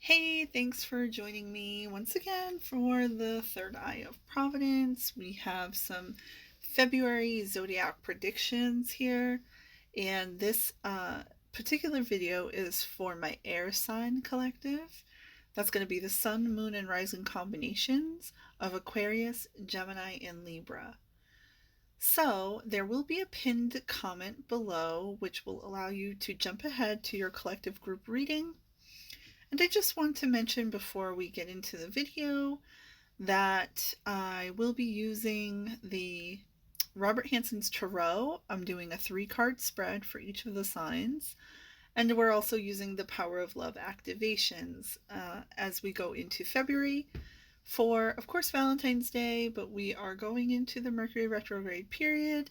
Hey, thanks for joining me once again for the third eye of Providence. We have some February zodiac predictions here, and this particular video is for my air sign collective. That's going to be the sun, moon, and rising combinations of Aquarius, Gemini, and Libra. So, there will be a pinned comment below which will allow you to jump ahead to your collective group reading. And I just want to mention before we get into the video that I will be using the Robert Hanson's Tarot. I'm doing a 3-card spread for each of the signs. And we're also using the Power of Love activations as we go into February for, of course, Valentine's Day, but we are going into the Mercury retrograde period,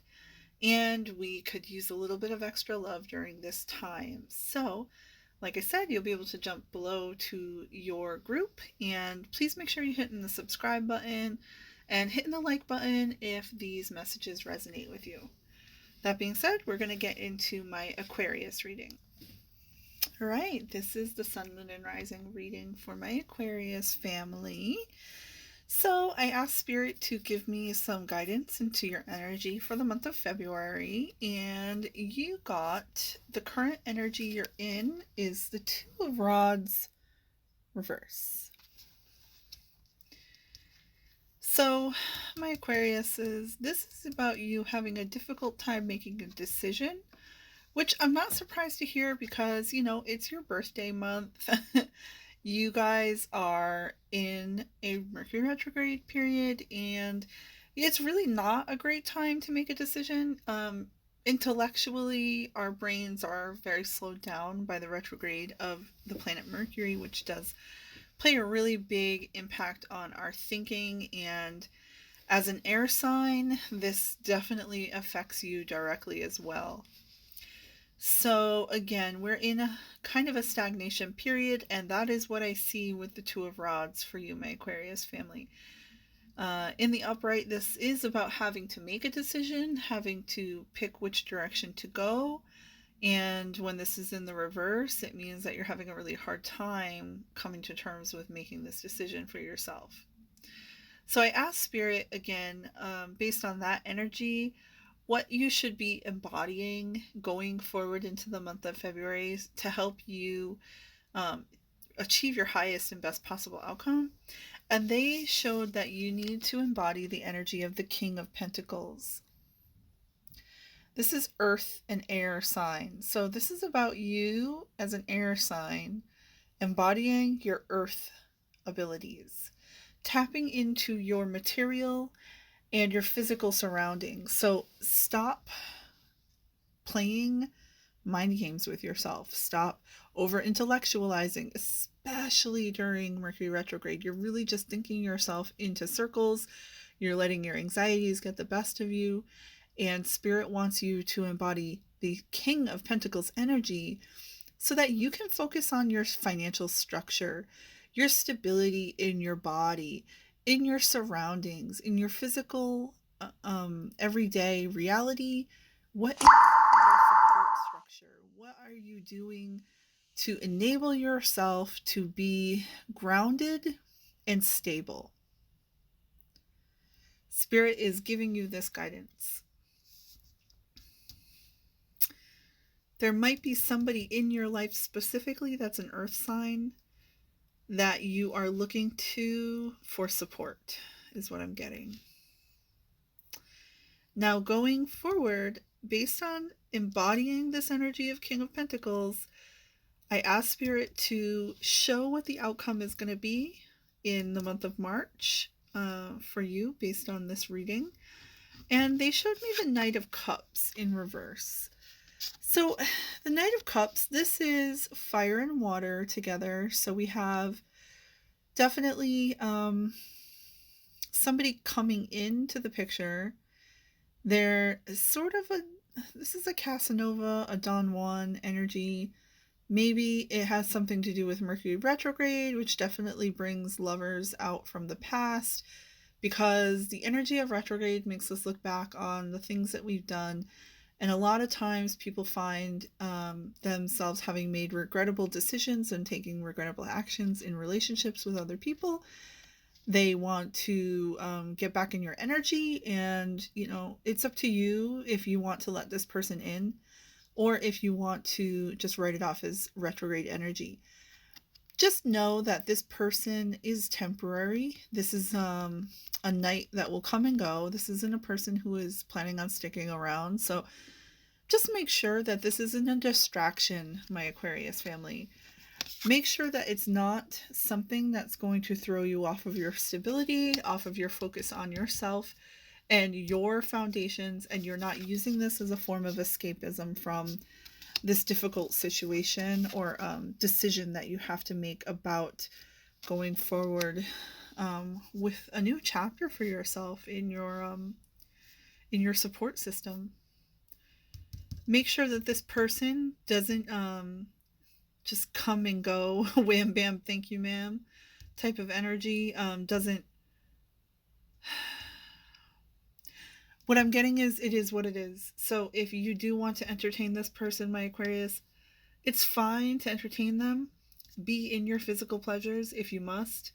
and we could use a little bit of extra love during this time. So, like I said, you'll be able to jump below to your group, and please make sure you're hitting the subscribe button and hitting the like button if these messages resonate with you. That being said, we're going to get into my Aquarius reading. All right, this is the Sun, Moon, and Rising reading for my Aquarius family. So I asked Spirit to give me some guidance into your energy for the month of February, and you got the current energy you're in is the Two of Rods reverse. So my Aquarius this is about you having a difficult time making a decision, which I'm not surprised to hear because, it's your birthday month. You guys are in a Mercury retrograde period, and it's really not a great time to make a decision. Intellectually, our brains are very slowed down by the retrograde of the planet Mercury, which does play a really big impact on our thinking. And as an air sign, this definitely affects you directly as well. So again, we're in a kind of a stagnation period, and that is what I see with the Two of Rods for you, my Aquarius family. In the upright, this is about having to make a decision, having to pick which direction to go. And when this is in the reverse, it means that you're having a really hard time coming to terms with making this decision for yourself. So I asked Spirit again, based on that energy, what you should be embodying going forward into the month of February to help you achieve your highest and best possible outcome. And they showed that you need to embody the energy of the King of Pentacles. This is earth and air sign. So this is about you as an air sign embodying your earth abilities, tapping into your material and your physical surroundings. So stop playing mind games with yourself. Stop over intellectualizing, especially during Mercury retrograde. You're really just thinking yourself into circles. You're letting your anxieties get the best of you. And Spirit wants you to embody the King of Pentacles energy so that you can focus on your financial structure, your stability in your body, in your surroundings, in your physical everyday reality. What is your support structure? What are you doing to enable yourself to be grounded and stable? Spirit is giving you this guidance. There might be somebody in your life specifically that's an earth sign that you are looking to for support, is what I'm getting. Now, going forward, based on embodying this energy of King of Pentacles, I asked Spirit to show what the outcome is going to be in the month of March for you based on this reading. And they showed me the Knight of Cups in reverse. So the Knight of Cups, this is fire and water together. So we have definitely somebody coming into the picture. They're sort of this is a Casanova, a Don Juan energy. Maybe it has something to do with Mercury retrograde, which definitely brings lovers out from the past, because the energy of retrograde makes us look back on the things that we've done And a lot of times people find themselves having made regrettable decisions and taking regrettable actions in relationships with other people. They want to get back in your energy, and it's up to you if you want to let this person in or if you want to just write it off as retrograde energy. Just know that this person is temporary. This is a night that will come and go. This isn't a person who is planning on sticking around. So just make sure that this isn't a distraction, my Aquarius family. Make sure that it's not something that's going to throw you off of your stability, off of your focus on yourself and your foundations, and you're not using this as a form of escapism from this difficult situation or decision that you have to make about going forward with a new chapter for yourself in your support system. Make sure that this person doesn't just come and go, wham bam, thank you ma'am type of energy. Doesn't What I'm getting is, it is what it is. So if you do want to entertain this person, my Aquarius, it's fine to entertain them. Be in your physical pleasures if you must.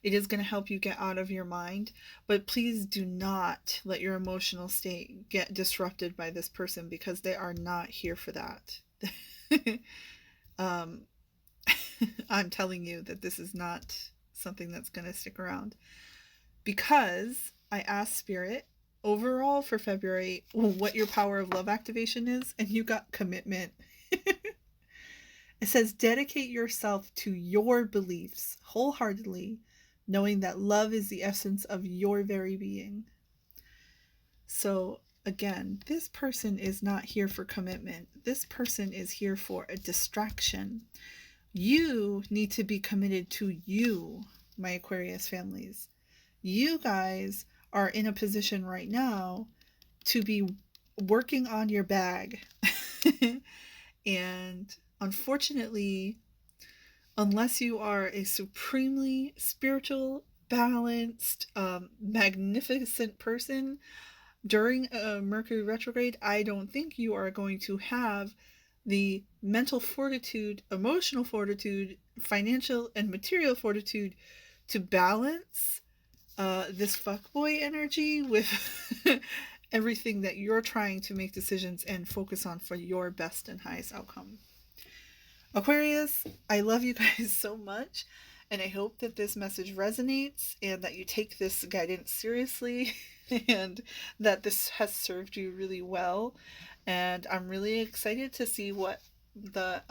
It is going to help you get out of your mind. But please do not let your emotional state get disrupted by this person, because they are not here for that. I'm telling you that this is not something that's going to stick around. Because I asked Spirit overall for February what your power of love activation is, and you got commitment. It says, dedicate yourself to your beliefs wholeheartedly, knowing that love is the essence of your very being. So again, this person is not here for commitment. This person is here for a distraction. You need to be committed to you, my Aquarius families. You guys are in a position right now to be working on your bag. And unfortunately, unless you are a supremely spiritual, balanced, magnificent person during a Mercury retrograde, I don't think you are going to have the mental fortitude, emotional fortitude, financial and material fortitude to balance this fuckboy energy with everything that you're trying to make decisions and focus on for your best and highest outcome. Aquarius, I love you guys so much, and I hope that this message resonates and that you take this guidance seriously and that this has served you really well. And I'm really excited to see what the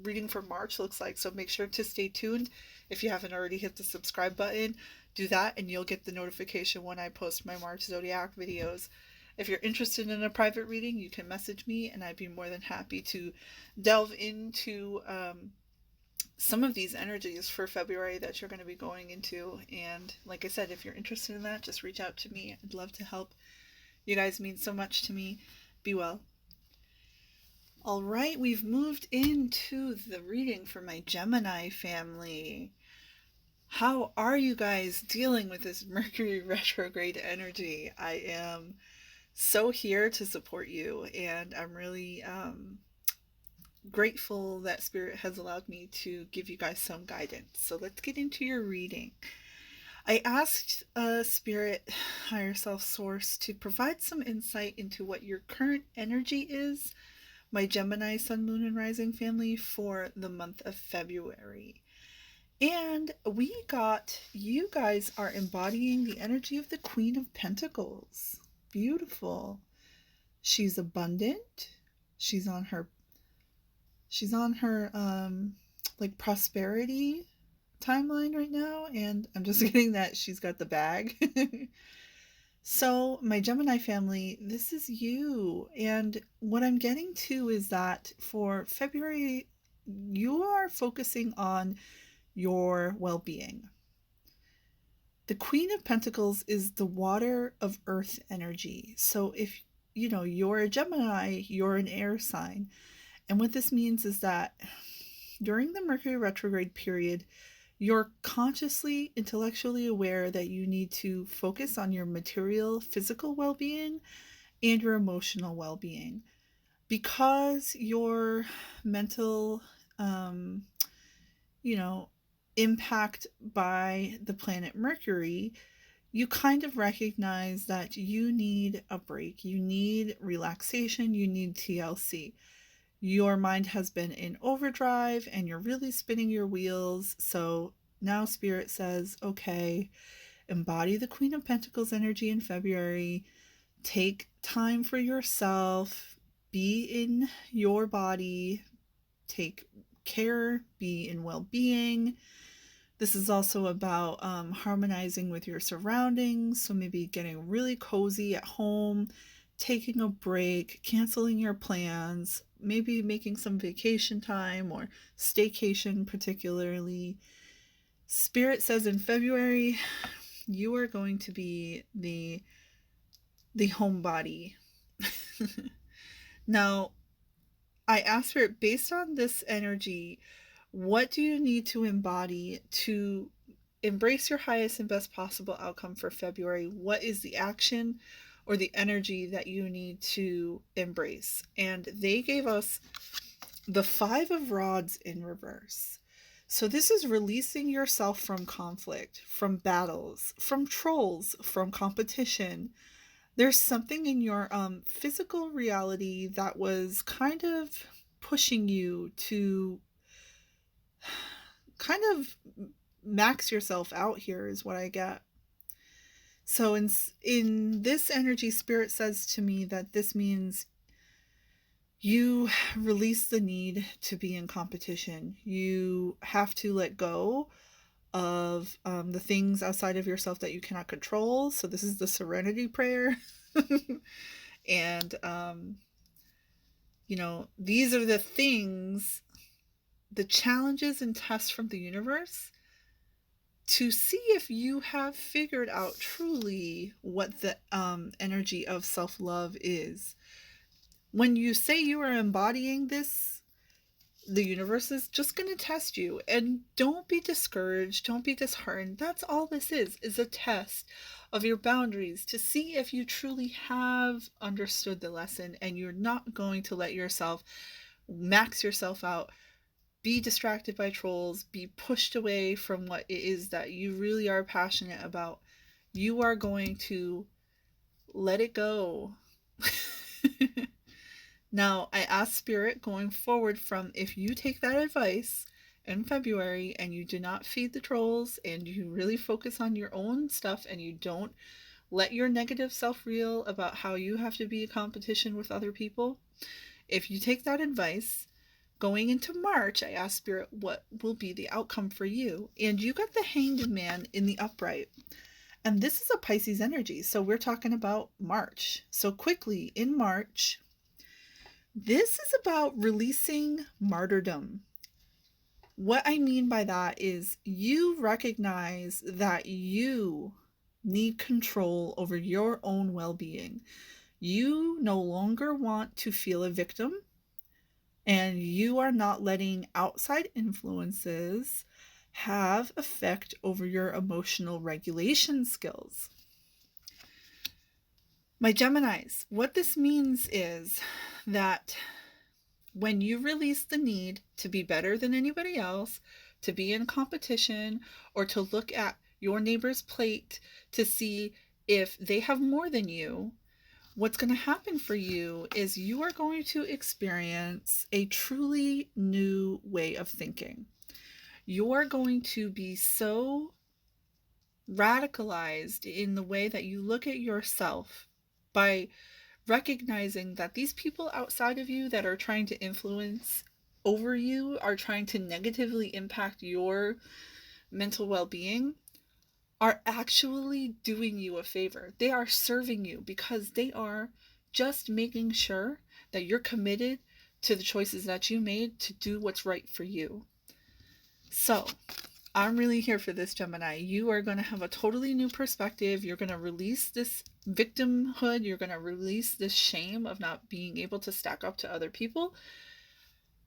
reading for March looks like. So make sure to stay tuned. If you haven't already hit the subscribe button, do that and you'll get the notification when I post my March Zodiac videos. If you're interested in a private reading, you can message me and I'd be more than happy to delve into some of these energies for February that you're going to be going into. And like I said, if you're interested in that, just reach out to me. I'd love to help. You guys mean so much to me. Be well. All right, we've moved into the reading for my Gemini family. How are you guys dealing with this Mercury retrograde energy? I am so here to support you, and I'm really grateful that Spirit has allowed me to give you guys some guidance. So let's get into your reading. I asked Spirit, Higher Self Source, to provide some insight into what your current energy is, my Gemini Sun, Moon, and Rising family, for the month of February. And we got, you guys are embodying the energy of the Queen of Pentacles. Beautiful. She's abundant. She's on her like prosperity timeline right now, and I'm just getting that she's got the bag. So my Gemini family, this is you. And what I'm getting to is that for February, you are focusing on your well-being. The Queen of Pentacles is the water of earth energy. So if you're a Gemini, you're an air sign. And what this means is that during the Mercury retrograde period, you're consciously, intellectually aware that you need to focus on your material, physical well-being and your emotional well-being. because your mental, um, you know, impact by the planet Mercury, you kind of recognize that you need a break, you need relaxation, you need TLC. Your mind has been in overdrive and you're really spinning your wheels. So now Spirit says, okay, embody the Queen of Pentacles energy in February. Take time for yourself. Be in your body. Take care. Be in well being. This is also about harmonizing with your surroundings. So maybe getting really cozy at home, taking a break, canceling your plans, maybe making some vacation time or staycation, particularly. Spirit says in February, you are going to be the homebody. Now, I asked Spirit, based on this energy, what do you need to embody to embrace your highest and best possible outcome for February? What is the action or the energy that you need to embrace? And they gave us the Five of Rods in reverse. So this is releasing yourself from conflict, from battles, from trolls, from competition. There's something in your physical reality that was kind of pushing you to kind of max yourself out here, is what I get. So in this energy, Spirit says to me that this means you release the need to be in competition. You have to let go of the things outside of yourself that you cannot control. So this is the serenity prayer. And these are the things, the challenges and tests from the universe to see if you have figured out truly what the energy of self-love is. When you say you are embodying this, the universe is just going to test you. And don't be discouraged. Don't be disheartened. That's all this is a test of your boundaries to see if you truly have understood the lesson and you're not going to let yourself max yourself out, be distracted by trolls, be pushed away from what it is that you really are passionate about. You are going to let it go. Now, I ask Spirit going forward from, if you take that advice in February and you do not feed the trolls and you really focus on your own stuff and you don't let your negative self reel about how you have to be a competition with other people, if you take that advice, going into March, I ask Spirit what will be the outcome for you. And you got the Hanged Man in the upright. And this is a Pisces energy. So we're talking about March. So quickly, in March, this is about releasing martyrdom. What I mean by that is you recognize that you need control over your own well-being. You no longer want to feel a victim, and you are not letting outside influences have effect over your emotional regulation skills. My Geminis, what this means is that when you release the need to be better than anybody else, to be in competition, or to look at your neighbor's plate to see if they have more than you, what's going to happen for you is you are going to experience a truly new way of thinking. You're going to be so radicalized in the way that you look at yourself by recognizing that these people outside of you that are trying to influence over you, are trying to negatively impact your mental well-being, are actually doing you a favor. They are serving you because they are just making sure that you're committed to the choices that you made to do what's right for you. So I'm really here for this, Gemini. You are going to have a totally new perspective. You're going to release this victimhood. You're going to release this shame of not being able to stack up to other people.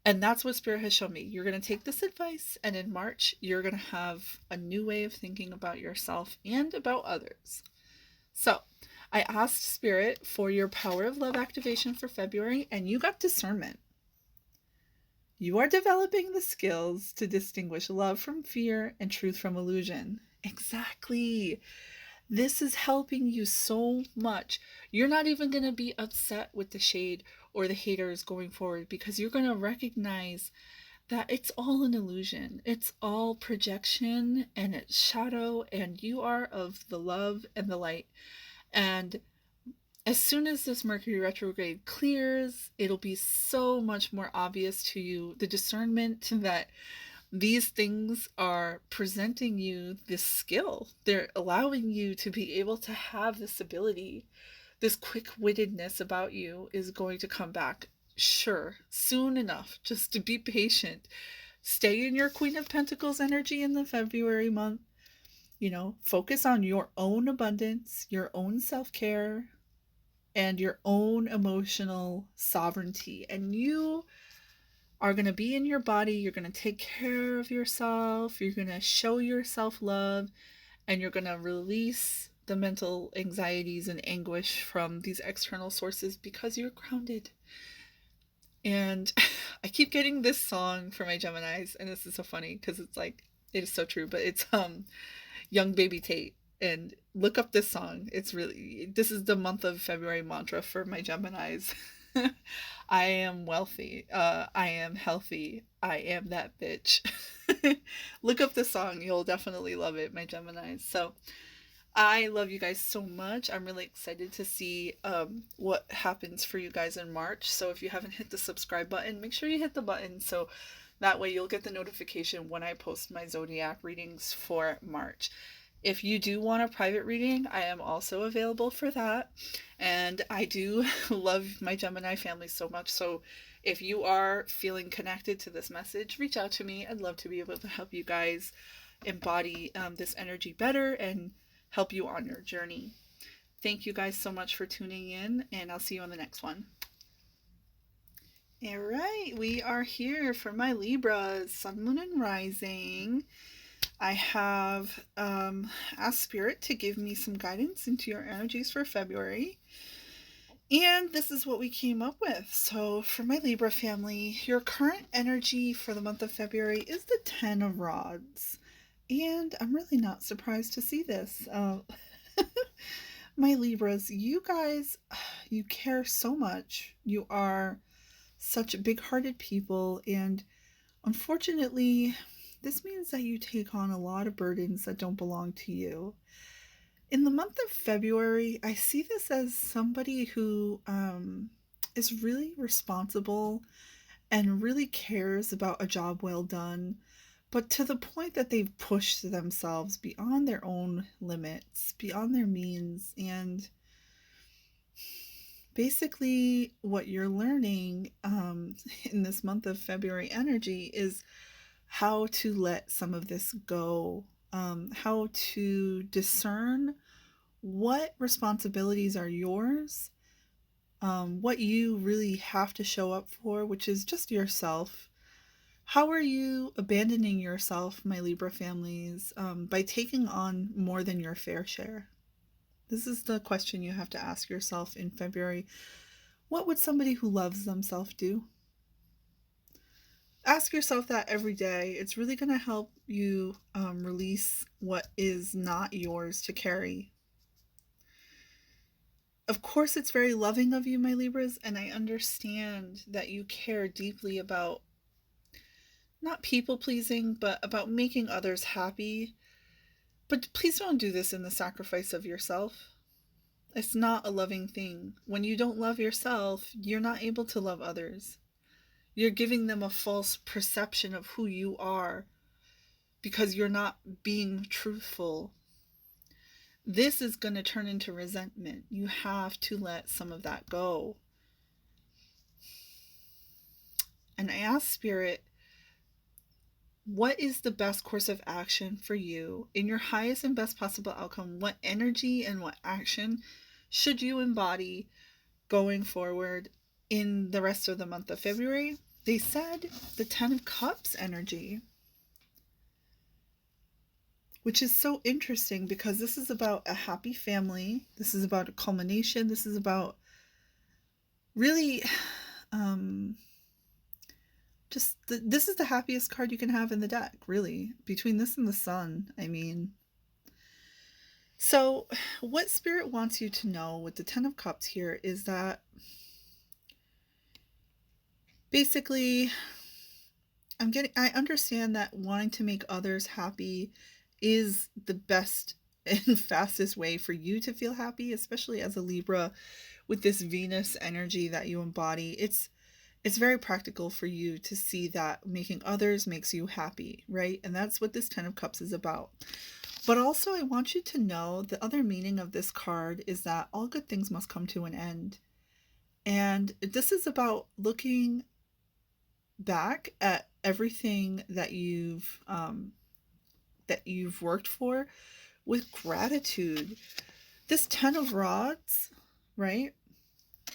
And that's what Spirit has shown me. You're going to take this advice, and in March, you're going to have a new way of thinking about yourself and about others. So I asked Spirit for your power of love activation for February, and you got discernment. You are developing the skills to distinguish love from fear and truth from illusion. Exactly. This is helping you so much. You're not even going to be upset with the shade or the haters going forward, because you're going to recognize that it's all an illusion. It's all projection and it's shadow, and you are of the love and the light. And as soon as this Mercury retrograde clears, it'll be so much more obvious to you, the discernment that these things are presenting you this skill. They're allowing you to be able to have this ability. This quick-wittedness about you is going to come back, sure, soon enough. Just to be patient. Stay in your Queen of Pentacles energy in the February month. Focus on your own abundance, your own self-care, and your own emotional sovereignty. And you are going to be in your body. You're going to take care of yourself. You're going to show yourself love, and you're going to release the mental anxieties and anguish from these external sources because you're grounded. And I keep getting this song for my Geminis, and this is so funny because it's like, it is so true, but it's Young Baby Tate. And look up this song. This is the month of February mantra for my Geminis. I am wealthy. I am healthy. I am that bitch. Look up this song. You'll definitely love it, my Geminis. So I love you guys so much. I'm really excited to see what happens for you guys in March. So if you haven't hit the subscribe button, make sure you hit the button, so that way you'll get the notification when I post my zodiac readings for March. If you do want a private reading, I am also available for that. And I do love my Gemini family so much. So if you are feeling connected to this message, reach out to me. I'd love to be able to help you guys embody this energy better and help you on your journey. Thank you guys so much for tuning in, and I'll see you on the next one. All right, we are here for my Libras, Sun, Moon, and Rising. I have asked Spirit to give me some guidance into your energies for February. And this is what we came up with. So for my Libra family, your current energy for the month of February is the 10 of Rods. And I'm really not surprised to see this. My Libras, you guys, you care so much. You are such big-hearted people, and unfortunately, this means that you take on a lot of burdens that don't belong to you. In the month of February, I see this as somebody who is really responsible and really cares about a job well done, but to the point that they've pushed themselves beyond their own limits, beyond their means. And basically what you're learning in this month of February energy is how to let some of this go, how to discern what responsibilities are yours, what you really have to show up for, which is just yourself. How are you abandoning yourself, my Libra families, by taking on more than your fair share? This is the question you have to ask yourself in February. What would somebody who loves themselves do? Ask yourself that every day. It's really going to help you release what is not yours to carry. Of course, it's very loving of you, my Libras, and I understand that you care deeply about not people-pleasing, but about making others happy. But please don't do this in the sacrifice of yourself. It's not a loving thing. When you don't love yourself, you're not able to love others. You're giving them a false perception of who you are because you're not being truthful. This is going to turn into resentment. You have to let some of that go. And I ask Spirit, what is the best course of action for you in your highest and best possible outcome? What energy and what action should you embody going forward in the rest of the month of February? They said the 10 of Cups energy. which is so interesting because this is about a happy family. This is about a culmination. This is about really this is the happiest card you can have in the deck, really, between this and the Sun. I mean, so what Spirit wants you to know with the Ten of Cups here is that basically I understand that wanting to make others happy is the best and fastest way for you to feel happy, especially as a Libra with this Venus energy that you embody. It's very practical for you to see that making others makes you happy, right? And that's what this Ten of Cups is about. But also, I want you to know the other meaning of this card is that all good things must come to an end. And this is about looking back at everything that you've worked for with gratitude. This 10 of Rods, right,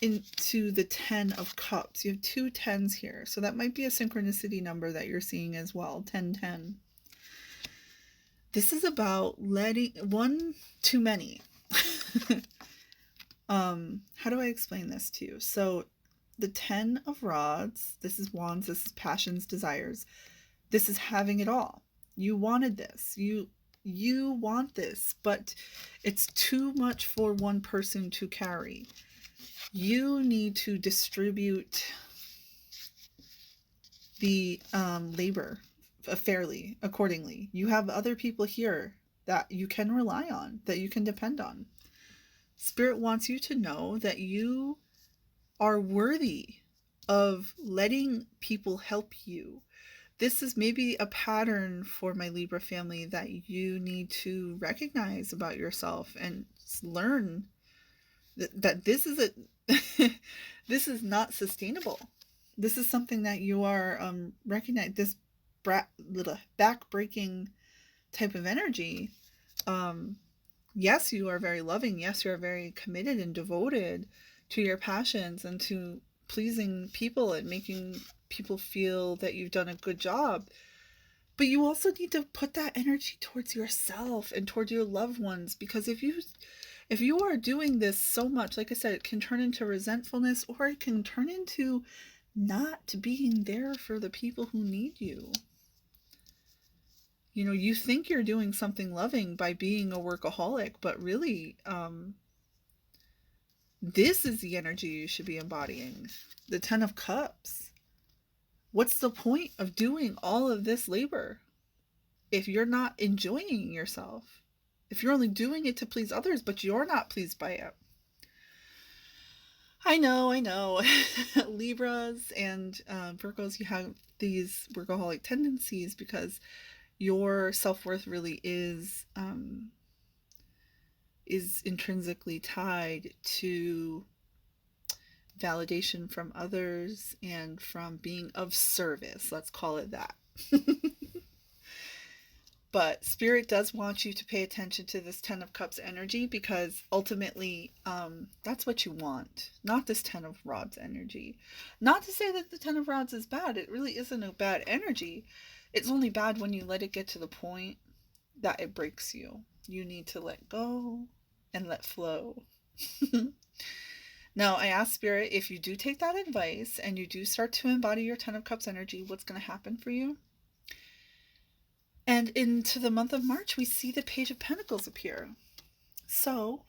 into the 10 of Cups. You have 2 10s here. So that might be a synchronicity number that you're seeing as well, 1010. This is about letting one too many. How do I explain this to you? So the 10 of Rods, this is Wands, this is passions, desires. This is having it all. You wanted this. You want this, but it's too much for one person to carry. You need to distribute the labor fairly, accordingly. You have other people here that you can rely on, that you can depend on. Spirit wants you to know that you are worthy of letting people help you. This is maybe a pattern for my Libra family that you need to recognize about yourself and learn that this is this is not sustainable. This is something that you are recognize. This little back-breaking type of energy. Yes, you are very loving. Yes, you are very committed and devoted to your passions and to pleasing people and making people feel that you've done a good job. But you also need to put that energy towards yourself and towards your loved ones, because if you are doing this so much, like I said, it can turn into resentfulness, or it can turn into not being there for the people who need you. You know, you think you're doing something loving by being a workaholic, but really, this is the energy you should be embodying. The 10 of Cups. What's the point of doing all of this labor if you're not enjoying yourself? If you're only doing it to please others, but you're not pleased by it. I know. Libras and Virgos, you have these workaholic tendencies because your self-worth really is intrinsically tied to validation from others and from being of service. Let's call it that. But Spirit does want you to pay attention to this 10 of Cups energy, because ultimately that's what you want, not this 10 of Rods energy. Not to say that the 10 of Rods is bad. It really isn't a bad energy. It's only bad when you let it get to the point that it breaks you. You need to let go and let flow. Now, I ask Spirit, if you do take that advice and you do start to embody your 10 of Cups energy, what's going to happen for you? And into the month of March, we see the Page of Pentacles appear. So,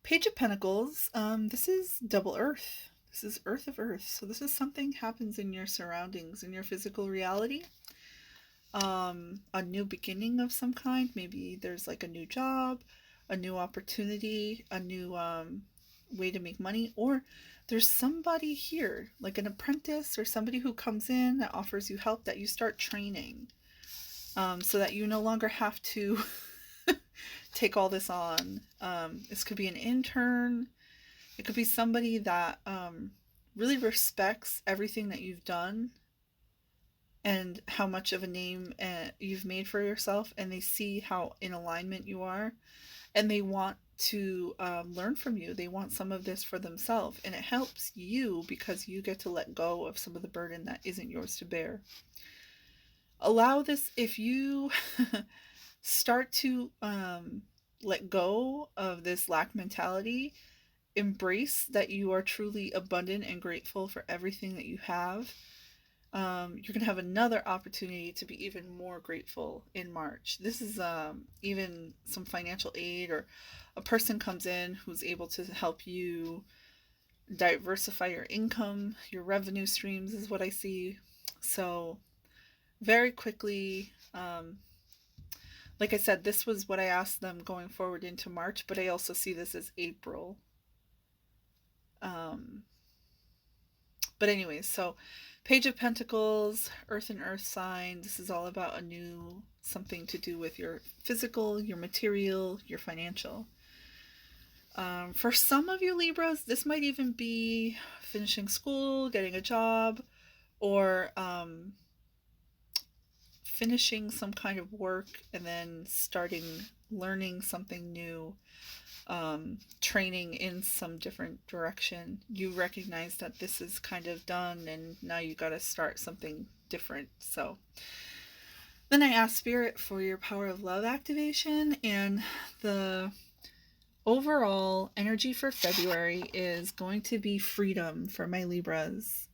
Page of Pentacles, this is double Earth. This is Earth of Earth. So this is something happens in your surroundings, in your physical reality. A new beginning of some kind. Maybe there's like a new job, a new opportunity, a new way to make money, or there's somebody here, like an apprentice or somebody who comes in that offers you help, that you start training. So that you no longer have to take all this on. This could be an intern. It could be somebody that really respects everything that you've done and how much of a name you've made for yourself, and they see how in alignment you are, and they want to learn from you. They want some of this for themselves, and it helps you because you get to let go of some of the burden that isn't yours to bear. Allow this, if you start to let go of this lack mentality. Embrace that you are truly abundant and grateful for everything that you have. You're going to have another opportunity to be even more grateful in March. This is even some financial aid, or a person comes in who's able to help you diversify your income, your revenue streams, is what I see. So, very quickly, like I said, this was what I asked them going forward into March, but I also see this as April. Um, but anyways, so Page of Pentacles, Earth and Earth sign. This is all about a new something to do with your physical, your material, your financial. For some of you Libras, this might even be finishing school, getting a job, or finishing some kind of work and then starting learning something new, training in some different direction. You recognize that this is kind of done and now you got to start something different. So then I asked Spirit for your power of love activation, and the overall energy for February is going to be freedom for my Libras.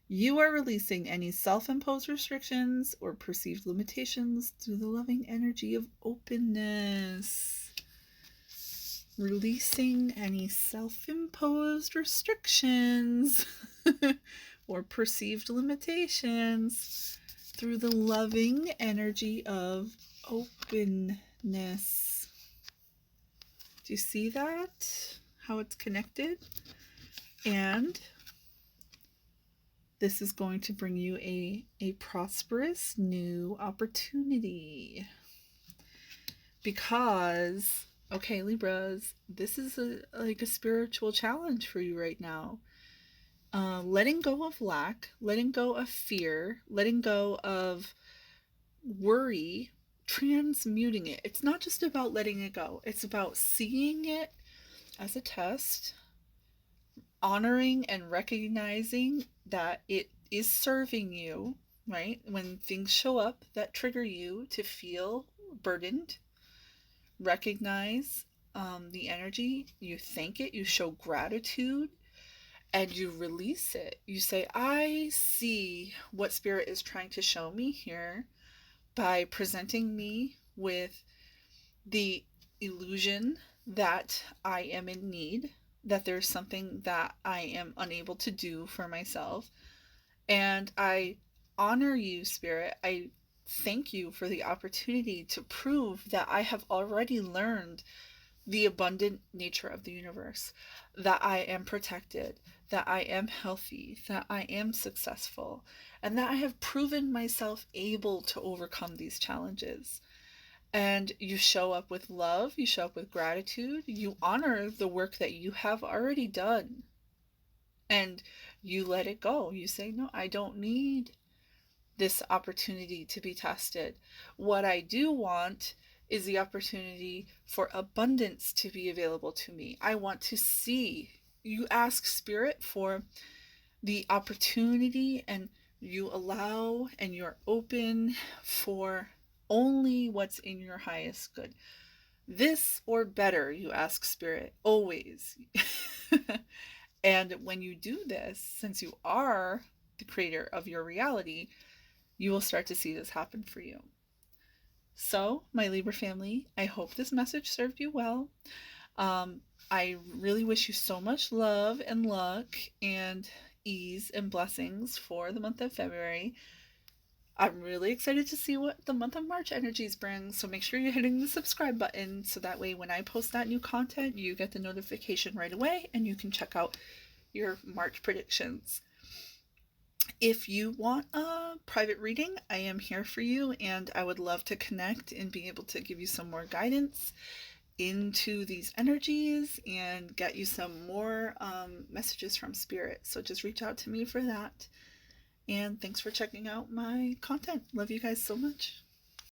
You are releasing any self-imposed restrictions or perceived limitations through the loving energy of openness. Releasing any self-imposed restrictions or perceived limitations through the loving energy of openness. Do you see that? How it's connected? And this is going to bring you a prosperous new opportunity. Because, okay, Libras, this is like a spiritual challenge for you right now. Letting go of lack, letting go of fear, letting go of worry, transmuting it. It's not just about letting it go. It's about seeing it as a test, honoring and recognizing that it is serving you, right? When things show up that trigger you to feel burdened, recognize the energy, you thank it, you show gratitude, and you release it. You say, I see what Spirit is trying to show me here by presenting me with the illusion that I am in need, that there's something that I am unable to do for myself. And I honor you, Spirit. I thank you for the opportunity to prove that I have already learned the abundant nature of the universe, that I am protected, that I am healthy, that I am successful, and that I have proven myself able to overcome these challenges. And you show up with love, you show up with gratitude, you honor the work that you have already done, and you let it go. You say, no, I don't need this opportunity to be tested. What I do want is the opportunity for abundance to be available to me. I want to see. You ask Spirit for the opportunity, and you allow and you're open for only what's in your highest good. This or better, you ask Spirit, always. And when you do this, since you are the creator of your reality, you will start to see this happen for you. So, my Libra family, I hope this message served you well. I really wish you so much love and luck and ease and blessings for the month of February. I'm really excited to see what the month of March energies bring, so make sure you're hitting the subscribe button so that way when I post that new content, you get the notification right away and you can check out your March predictions. If you want a private reading, I am here for you, and I would love to connect and be able to give you some more guidance into these energies and get you some more messages from Spirit. So just reach out to me for that. And thanks for checking out my content. Love you guys so much.